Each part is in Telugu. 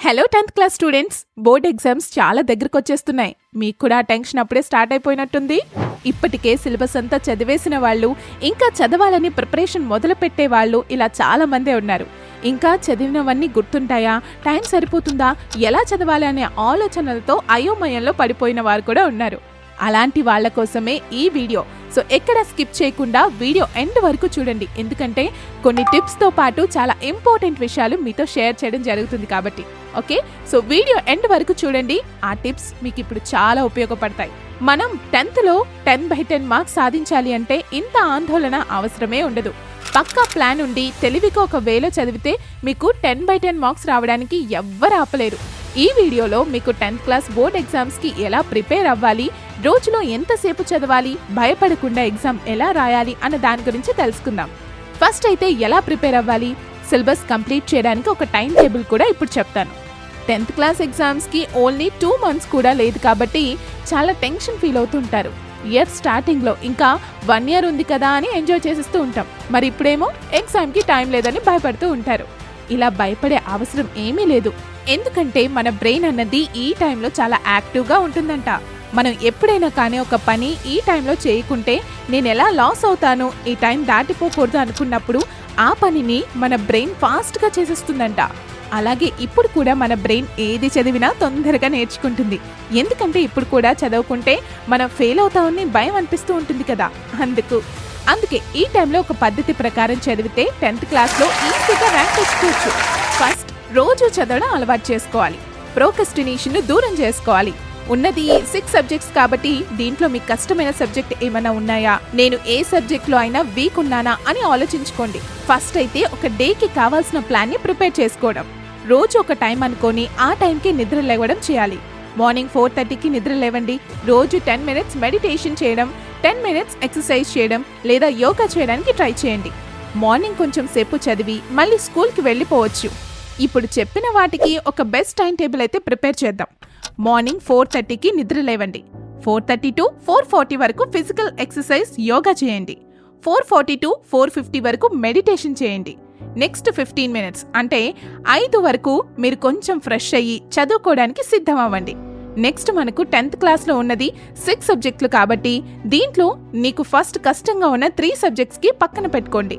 Hello 10th class students, board exams చాలా దగ్గరకు వచ్చేస్తున్నాయి. మీకు కూడా టెన్షన్ అప్పుడే స్టార్ట్ అయిపోయినట్టుంది. ఇప్పటికే సిలబస్ అంతా చదివేసిన వాళ్ళు, ఇంకా చదవాలని ప్రిపరేషన్ మొదలు పెట్టే వాళ్ళు ఇలా చాలా మందే ఉన్నారు. ఇంకా చదివినవన్నీ గుర్తుంటాయా, టైం సరిపోతుందా, ఎలా చదవాలి అనే ఆలోచనలతో అయోమయంలో పడిపోయిన వారు కూడా ఉన్నారు. అలాంటి వాళ్ళ కోసమే ఈ వీడియో. సో ఎక్కడ స్కిప్ చేయకుండా వీడియో ఎండ్ వరకు చూడండి, ఎందుకంటే కొన్ని టిప్స్తో పాటు చాలా ఇంపార్టెంట్ విషయాలు మీతో షేర్ చేయడం జరుగుతుంది కాబట్టి. ఓకే, సో వీడియో ఎండ్ వరకు చూడండి. ఆ టిప్స్ మీకు ఇప్పుడు చాలా ఉపయోగపడతాయి. మనం 10th by10 మార్క్స్ సాధించాలి అంటే ఇంత ఆందోళన అవసరమే ఉండదు. పక్కా ప్లాన్ ఉండి తెలివిగా ఒక వేలో చదివితే మీకు 10/10 మార్క్స్ రావడానికి ఎవ్వరు ఆపలేరు. ఈ వీడియోలో మీకు 10th క్లాస్ బోర్డ్ ఎగ్జామ్స్కి ఎలా ప్రిపేర్ అవ్వాలి, రోజులో ఎంతసేపు చదవాలి, భయపడకుండా ఎగ్జామ్ ఎలా రాయాలి అన్న దాని గురించి తెలుసుకుందాం. ఫస్ట్ అయితే ఎలా ప్రిపేర్ అవ్వాలి, సిలబస్ కంప్లీట్ చేయడానికి ఒక టైం టేబుల్ కూడా ఇప్పుడు చెప్తాను. 10th క్లాస్ ఎగ్జామ్స్కి ఓన్లీ 2 months కూడా లేదు కాబట్టి చాలా టెన్షన్ ఫీల్ అవుతుంటారు. ఇయర్ స్టార్టింగ్లో ఇంకా 1 year ఉంది కదా అని ఎంజాయ్ చేసేస్తూ ఉంటాం. మరి ఇప్పుడేమో ఎగ్జామ్కి టైం లేదని భయపడుతూ ఉంటారు. ఇలా భయపడే అవసరం ఏమీ లేదు, ఎందుకంటే మన బ్రెయిన్ అన్నది ఈ టైంలో చాలా యాక్టివ్గా ఉంటుందంట. మనం ఎప్పుడైనా కానీ ఒక పని ఈ టైంలో చేయకుంటే నేను ఎలా లాస్ అవుతాను, ఈ టైం దాటిపోకూడదు అనుకున్నప్పుడు ఆ పనిని మన బ్రెయిన్ ఫాస్ట్గా చేసేస్తుందంట. అలాగే ఇప్పుడు కూడా మన బ్రెయిన్ ఏది చదివినా తొందరగా నేర్చుకుంటుంది, ఎందుకంటే ఇప్పుడు కూడా చదవకుంటే మనం ఫెయిల్ అవుతామని భయం అనిపిస్తూ ఉంటుంది కదా. అందుకే ఈ టైంలో ఒక పద్ధతి ప్రకారం చదివితే 10th క్లాస్లో ఈజీగా ర్యాంక్ తెచ్చుకోవచ్చు. ఫస్ట్, రోజు చదవడం అలవాటు చేసుకోవాలి. ప్రోక్రస్టినేషన్ దూరం చేసుకోవాలి. ఉన్నది 6 subjects కాబట్టి దీంట్లో మీకు కష్టమైన సబ్జెక్ట్ ఏమైనా ఉన్నాయా, నేను ఏ సబ్జెక్ట్లో అయినా వీక్ ఉన్నానా అని ఆలోచించుకోండి. ఫస్ట్ అయితే ఒక డేకి కావాల్సిన ప్లాన్ని ప్రిపేర్ చేసుకోవడం. రోజు ఒక టైం అనుకొని ఆ టైంకి నిద్ర లేవడం చేయాలి. మార్నింగ్ 4:30కి నిద్ర లేవండి. రోజు 10 minutes మెడిటేషన్ చేయడం, 10 minutes ఎక్సర్సైజ్ చేయడం లేదా యోగా చేయడానికి ట్రై చేయండి. మార్నింగ్ కొంచెం సేపు చదివి మళ్ళీ స్కూల్కి వెళ్ళిపోవచ్చు. ఇప్పుడు చెప్పిన వాటికి ఒక బెస్ట్ టైం టేబుల్ అయితే ప్రిపేర్ చేద్దాం. మార్నింగ్ 4:30కి నిద్ర లేవండి. 4:30 to 4:40 వరకు ఫిజికల్ ఎక్సర్సైజ్ యోగా చేయండి. 4:40 to 4:50 వరకు మెడిటేషన్ చేయండి. నెక్స్ట్ 15 minutes అంటే 5 వరకు మీరు కొంచెం ఫ్రెష్ అయ్యి చదువుకోవడానికి సిద్ధం అవ్వండి. నెక్స్ట్ మనకు 10th క్లాస్లో ఉన్నది 6 subjects కాబట్టి దీంట్లో నీకు ఫస్ట్ కష్టంగా ఉన్న 3 subjectsకి పక్కన పెట్టుకోండి.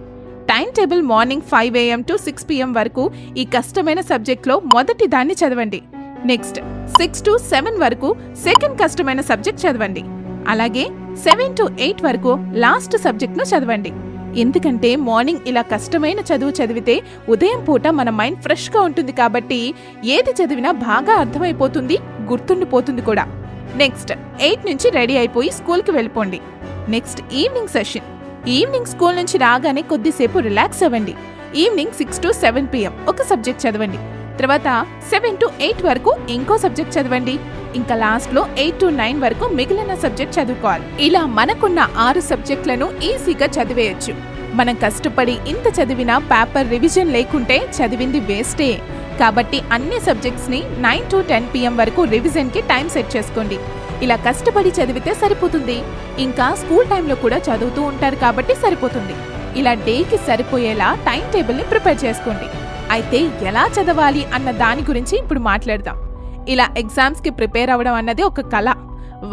Time table morning 5 AM to 6 PM వరకు ఈ కష్టమైన సబ్జెక్ట్లో మొదటి దాన్ని చదవండి. నెక్స్ట్ 6 to 7 వరకు సెకండ్ కష్టమైన సబ్జెక్ట్ చదవండి. అలాగే 7 to 8 వరకు లాస్ట్ సబ్జెక్ట్ను చదవండి. ఎందుకంటే మార్నింగ్ ఇలా కష్టమైన చదువు చదివితే ఉదయం పూట మన మైండ్ ఫ్రెష్గా ఉంటుంది కాబట్టి ఏది చదివినా బాగా అర్థమైపోతుంది, గుర్తుండిపోతుంది కూడా. నెక్స్ట్ 8 నుంచి రెడీ అయిపోయి స్కూల్కి వెళ్ళిపోండి. Next evening session. Evening school నుంచి రాగానే కొద్దిసేపు రిలాక్స్ అవ్వండి. ఈవినింగ్ 6 to 7 PM ఒక సబ్జెక్ట్ చదవండి. తర్వాత 7 to 8 వరకు ఇంకో సబ్జెక్ట్ చదవండి. ఇంకా లాస్ట్లో 8 to 9 వరకు మిగిలిన సబ్జెక్ట్ చదువుకోవాలి. ఇలా మనకున్న 6 subjectsలను ఈజీగా చదివేయచ్చు. మనం కష్టపడి ఇంత చదివినా పేపర్ రివిజన్ లేకుంటే చదివింది వేస్టే. కాబట్టి అన్ని సబ్జెక్ట్స్ని 9 to 10 PM వరకు రివిజన్కి టైం సెట్ చేసుకోండి. ఇలా కష్టపడి చదివితే సరిపోతుంది. ఇంకా స్కూల్ టైంలో కూడా చదువుతూ ఉంటారు కాబట్టి సరిపోతుంది. ఇలా డేకి సరిపోయేలా టైం టేబుల్ని ప్రిపేర్ చేసుకోండి. అయితే ఎలా చదవాలి అన్న దాని గురించి ఇప్పుడు మాట్లాడదాం. ఇలా ఎగ్జామ్స్కి ప్రిపేర్ అవ్వడం అన్నది ఒక కళ.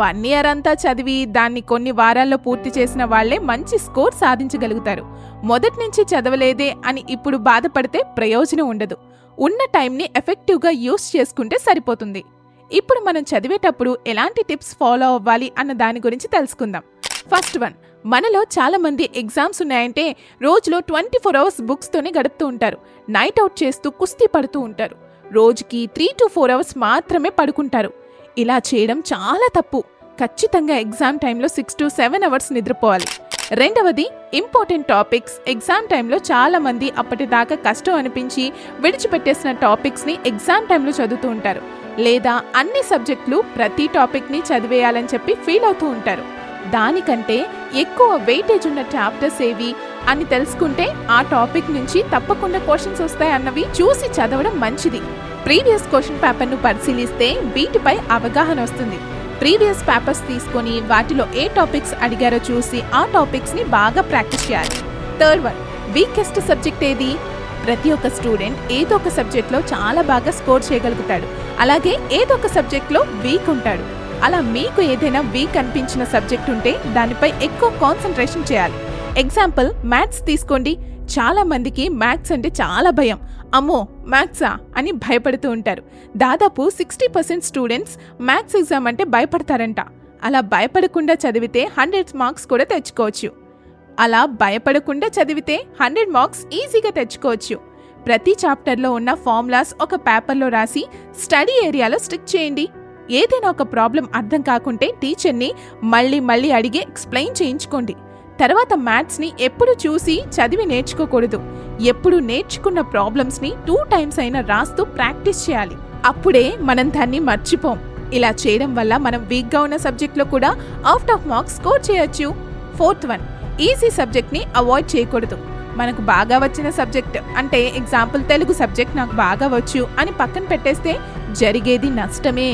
1 year అంతా చదివి దాన్ని కొన్ని వారాల్లో పూర్తి చేసిన వాళ్లే మంచి స్కోర్ సాధించగలుగుతారు. మొదటి నుంచి చదవలేదే అని ఇప్పుడు బాధపడితే ప్రయోజనం ఉండదు. ఉన్న టైంని ఎఫెక్టివ్గా యూస్ చేసుకుంటే సరిపోతుంది. ఇప్పుడు మనం చదివేటప్పుడు ఎలాంటి టిప్స్ ఫాలో అవ్వాలి అన్న దాని గురించి తెలుసుకుందాం. ఫస్ట్ వన్, మనలో చాలా మంది ఎగ్జామ్స్ ఉన్నాయంటే రోజులో 24 hours బుక్స్తోనే గడుపుతూ ఉంటారు. నైట్ అవుట్ చేస్తూ కుస్తీ పడుతూ ఉంటారు. రోజుకి 3 to 4 hours మాత్రమే పడుకుంటారు. ఇలా చేయడం చాలా తప్పు. ఖచ్చితంగా ఎగ్జామ్ టైంలో 6 to 7 hours నిద్రపోవాలి. రెండవది, ఇంపార్టెంట్ టాపిక్స్. ఎగ్జామ్ టైంలో చాలా మంది అప్పటిదాకా కష్టం అనిపించి విడిచిపెట్టేసిన టాపిక్స్ని ఎగ్జామ్ టైంలో చదువుతూ ఉంటారు. లేదా అన్ని సబ్జెక్టులు ప్రతి టాపిక్ని చదివేయాలని చెప్పి ఫీల్ అవుతూ ఉంటారు. దానికంటే ఎక్కువ వెయిటేజ్ ఉన్న చాప్టర్స్ ఏవి అని తెలుసుకుంటే ఆ టాపిక్ నుంచి తప్పకుండా క్వశ్చన్స్ వస్తాయి అన్నవి చూసి చదవడం మంచిది. ప్రీవియస్ క్వశ్చన్ పేపర్ను పరిశీలిస్తే వీటిపై అవగాహన వస్తుంది. ప్రీవియస్ పేపర్స్ తీసుకొని వాటిలో ఏ టాపిక్స్ అడిగారో చూసి ఆ టాపిక్స్ని బాగా ప్రాక్టీస్ చేయాలి. థర్డ్ వన్, వీకెస్ట్ సబ్జెక్ట్ ఏది? ప్రతి ఒక్క స్టూడెంట్ ఏదో ఒక సబ్జెక్ట్లో చాలా బాగా స్కోర్ చేయగలుగుతాడు, అలాగే ఏదో ఒక సబ్జెక్ట్లో వీక్ ఉంటాడు. అలా మీకు ఏదైనా వీక్ అనిపించిన సబ్జెక్ట్ ఉంటే దానిపై ఎక్కువ కాన్సన్ట్రేషన్ చేయాలి. ఎగ్జాంపుల్ మ్యాథ్స్ తీసుకోండి. చాలా మందికి మ్యాథ్స్ అంటే చాలా భయం. అమ్మో మ్యాథ్సా అని భయపడుతూ ఉంటారు. దాదాపు 60% స్టూడెంట్స్ మ్యాథ్స్ ఎగ్జామ్ అంటే భయపడతారంట. అలా భయపడకుండా చదివితే 100 మార్క్స్ కూడా తెచ్చుకోవచ్చు. అలా భయపడకుండా చదివితే 100 మార్క్స్ ఈజీగా తెచ్చుకోవచ్చు. ప్రతి చాప్టర్లో ఉన్న ఫార్ములాస్ ఒక పేపర్లో రాసి స్టడీ ఏరియాలో స్టిక్ చేయండి. ఏదైనా ఒక ప్రాబ్లం అర్థం కాకుంటే టీచర్ని మళ్ళీ అడిగి ఎక్స్ప్లెయిన్ చేయించుకోండి. తర్వాత మ్యాథ్స్ని ఎప్పుడు చూసి చదివి నేర్చుకోకూడదు. ఎప్పుడు నేర్చుకున్న ప్రాబ్లమ్స్ని 2 times అయినా రాస్తూ ప్రాక్టీస్ చేయాలి. అప్పుడే మనం దాన్ని మర్చిపోం. ఇలా చేయడం వల్ల మనం వీక్గా ఉన్న సబ్జెక్ట్లో కూడా అవుట్ ఆఫ్ మార్క్స్ స్కోర్ చేయొచ్చు. 4th వన్, ఈజీ సబ్జెక్ట్ని అవాయిడ్ చేయకూడదు. మనకు బాగా వచ్చిన సబ్జెక్ట్ అంటే ఎగ్జాంపుల్ తెలుగు సబ్జెక్ట్ నాకు బాగా వచ్చు అని పక్కన పెట్టేస్తే జరిగేది నష్టమే.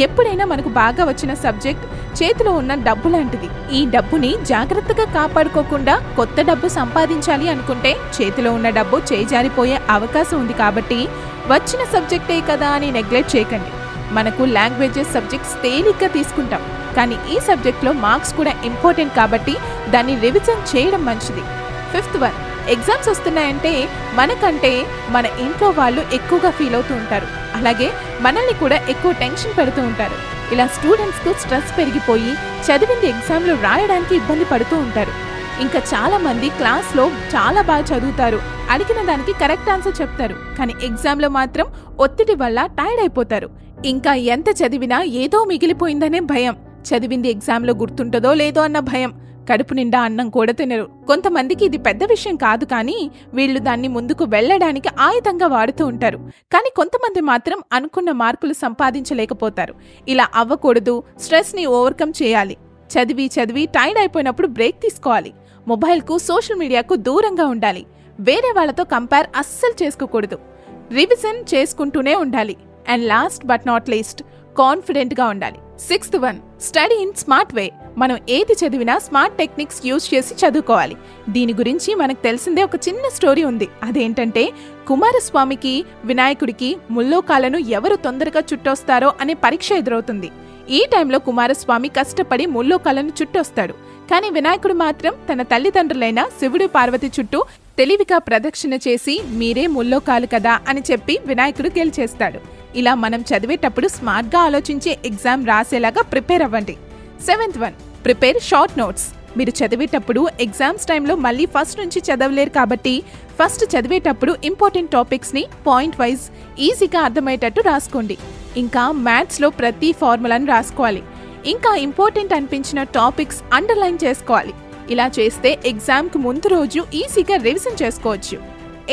ఎప్పుడైనా మనకు బాగా వచ్చిన సబ్జెక్ట్ చేతిలో ఉన్న డబ్బు లాంటిది. ఈ డబ్బుని జాగ్రత్తగా కాపాడుకోకుండా కొత్త డబ్బు సంపాదించాలి అనుకుంటే చేతిలో ఉన్న డబ్బు చేజారిపోయే అవకాశం ఉంది. కాబట్టి వచ్చిన సబ్జెక్టే కదా అని నెగ్లెక్ట్ చేయకండి. మనకు లాంగ్వేజెస్ సబ్జెక్ట్స్ తేలిగ్గా తీసుకుంటాం, కానీ ఈ సబ్జెక్ట్లో మార్క్స్ కూడా ఇంపార్టెంట్ కాబట్టి దాన్ని రివిజన్ చేయడం మంచిది. 5th వన్, ఎగ్జామ్స్ వస్తున్నాయంటే మనకంటే మన ఇంట్లో వాళ్ళు ఎక్కువగా ఫీల్ అవుతూ ఉంటారు, అలాగే మనల్ని కూడా ఎక్కువ టెన్షన్ పెడుతూ ఉంటారు. ఇలా స్టూడెంట్స్కు స్ట్రెస్ పెరిగిపోయి చదివింది ఎగ్జామ్లో రాయడానికి ఇబ్బంది పడుతూ ఉంటారు. ఇంకా చాలా మంది క్లాస్లో చాలా బాగా చదువుతారు, అడిగిన దానికి కరెక్ట్ ఆన్సర్ చెప్తారు, కానీ ఎగ్జామ్లో మాత్రం ఒత్తిడి వల్ల టైర్డ్ అయిపోతారు. ఇంకా ఎంత చదివినా ఏదో మిగిలిపోయిందనే భయం, చదివింది ఎగ్జామ్లో గుర్తుంటుందో లేదో అన్న భయం, కడుపు నిండా అన్నం కూడా తినరు. కొంతమందికి ఇది పెద్ద విషయం కాదు, కానీ వీళ్ళు దాన్ని ముందుకు వెళ్లడానికి ఆయుధంగా వాడుతూ ఉంటారు. కానీ కొంతమంది మాత్రం అనుకున్న మార్కులు సంపాదించలేకపోతారు. ఇలా అవ్వకూడదు. స్ట్రెస్ని ఓవర్కమ్ చేయాలి. చదివి టైర్డ్ అయిపోయినప్పుడు బ్రేక్ తీసుకోవాలి. మొబైల్కు సోషల్ మీడియాకు దూరంగా ఉండాలి. వేరే వాళ్ళతో కంపేర్ అస్సలు చేసుకోకూడదు. రివిజన్ చేసుకుంటూనే ఉండాలి. And last but not least, కాన్ఫిడెంట్గా ఉండాలి. 6th one, study in smart way. మనం ఏది చదివినా స్మార్ట్ టెక్నిక్స్ యూజ్ చేసి చదువుకోవాలి. దీని గురించి మనకు తెలిసిందే ఒక చిన్న స్టోరీ ఉంది. అదేంటంటే కుమారస్వామికి వినాయకుడికి ముల్లోకాలను ఎవరు తొందరగా చుట్టొస్తారో అనే పరీక్ష ఎదురవుతుంది. ఈ టైంలో కుమారస్వామి కష్టపడి ముల్లోకాలను చుట్టొస్తాడు. కానీ వినాయకుడు మాత్రం తన తల్లిదండ్రులైన శివుడు పార్వతి చుట్టూ తెలివిగా ప్రదక్షిణ చేసి మీరే ముల్లోకాలు కదా అని చెప్పి వినాయకుడు గెలిచేస్తాడు. ఇలా మనం చదివేటప్పుడు స్మార్ట్గా ఆలోచించి ఎగ్జామ్ రాసేలాగా ప్రిపేర్ అవ్వండి. 7th one, prepare short notes. మీరు చదివేటప్పుడు ఎగ్జామ్స్ టైంలో మళ్ళీ ఫస్ట్ నుంచి చదవలేరు కాబట్టి ఫస్ట్ చదివేటప్పుడు ఇంపార్టెంట్ టాపిక్స్ని పాయింట్ వైజ్ ఈజీగా అర్థమయ్యేటట్టు రాసుకోండి. ఇంకా మ్యాథ్స్లో ప్రతి ఫార్ములాను రాసుకోవాలి. ఇంకా ఇంపార్టెంట్ అనిపించిన టాపిక్స్ అండర్లైన్ చేసుకోవాలి. ఇలా చేస్తే ఎగ్జామ్కి ముందు రోజు ఈజీగా రివిజన్ చేసుకోవచ్చు.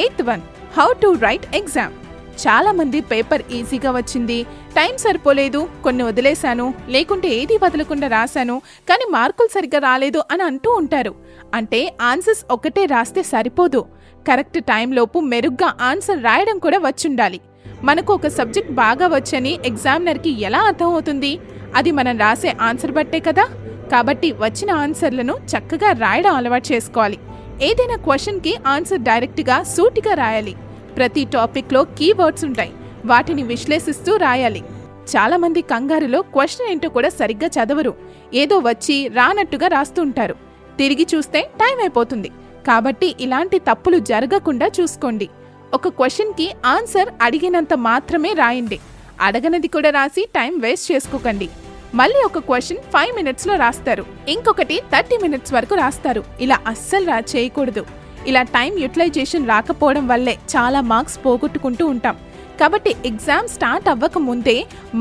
8th one, how to right exam. చాలా మంది పేపర్ ఈజీగా వచ్చింది, టైం సరిపోలేదు, కొన్ని వదిలేశాను, లేకుంటే ఏది వదలకుండా రాశాను, కానీ మార్కులు సరిగ్గా రాలేదు అని అంటూ ఉంటారు. అంటే ఆన్సర్స్ ఒకటే రాస్తే సరిపోదు. కరెక్ట్ టైంలోపు మెరుగ్గా ఆన్సర్ రాయడం కూడా వచ్చుండాలి. మనకు ఒక సబ్జెక్ట్ బాగా వచ్చని ఎగ్జామినర్కి ఎలా అర్థం అవుతుంది? అది మనం రాసే ఆన్సర్ బట్టే కదా. కాబట్టి వచ్చిన ఆన్సర్లను చక్కగా రాయడం అలవాటు చేసుకోవాలి. ఏదైనా క్వశ్చన్కి ఆన్సర్ డైరెక్ట్గా సూటిగా రాయాలి. ప్రతి టాపిక్లో కీవర్డ్స్ ఉంటాయి, వాటిని విశ్లేషిస్తూ రాయాలి. చాలా మంది కంగారులో క్వశ్చన్ ఏంటో కూడా సరిగ్గా చదవరు, ఏదో వచ్చి రానట్టుగా రాస్తూ ఉంటారు. తిరిగి చూస్తే టైం అయిపోతుంది. కాబట్టి ఇలాంటి తప్పులు జరగకుండా చూసుకోండి. ఒక క్వశ్చన్కి ఆన్సర్ అడిగినంత మాత్రమే రాయండి. అడగనది కూడా రాసి టైం వేస్ట్ చేసుకోకండి. మళ్ళీ ఒక క్వశ్చన్ 5 minutesలో రాస్తారు, ఇంకొకటి 30 minutes వరకు రాస్తారు. ఇలా అస్సలు చేయకూడదు. ఇలా టైం యూటిలైజేషన్ రాకపోవడం వల్లే చాలా మార్క్స్ పోగొట్టుకుంటూ ఉంటాం. కాబట్టి ఎగ్జామ్ స్టార్ట్ అవ్వక ముందే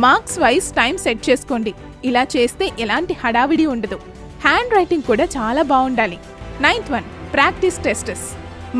మార్క్స్ వైజ్ టైం సెట్ చేసుకోండి. ఇలా చేస్తే ఎలాంటి హడావిడి ఉండదు. హ్యాండ్ రైటింగ్ కూడా చాలా బాగుండాలి. 9th one, practice testes.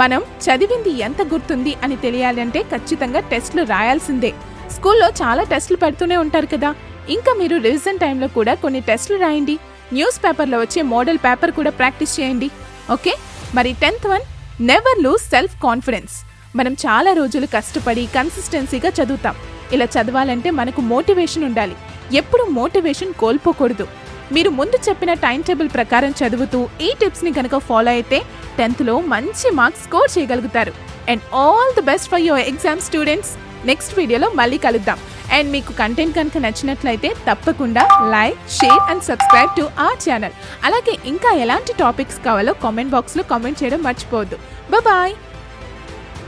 మనం చదివింది ఎంత గుర్తుంది అని తెలియాలంటే ఖచ్చితంగా టెస్టులు రాయాల్సిందే. స్కూల్లో చాలా టెస్టులు పెడుతూనే ఉంటారు కదా. ఇంకా మీరు రివిజన్ టైంలో కూడా కొన్ని టెస్టులు రాయండి. న్యూస్ పేపర్లో వచ్చే మోడల్ పేపర్ కూడా ప్రాక్టీస్ చేయండి. ఓకే, మరి 10th one, never loose self confidence. మనం చాలా రోజులు కష్టపడి కన్సిస్టెన్సీగా చదువుతాం. ఇలా చదవాలంటే మనకు మోటివేషన్ ఉండాలి. ఎప్పుడు మోటివేషన్ కోల్పోకూడదు. మీరు ముందు చెప్పిన టైం టేబుల్ ప్రకారం చదువుతూ ఈ టిప్స్ని కనుక ఫాలో అయితే 10th లో మంచి మార్క్స్ స్కోర్ చేయగలుగుతారు. And all the best for your exam students. Next వీడియోలో మళ్ళీ కలుద్దాం. అండ్ మీకు కంటెంట్ కనుక నచ్చినట్లయితే తప్పకుండా like, share and subscribe to our channel. అలాగే ఇంకా ఎలాంటి టాపిక్స్ కావాలో కామెంట్ బాక్స్లో కామెంట్ చేయడం మర్చిపోవద్దు. బాయ్.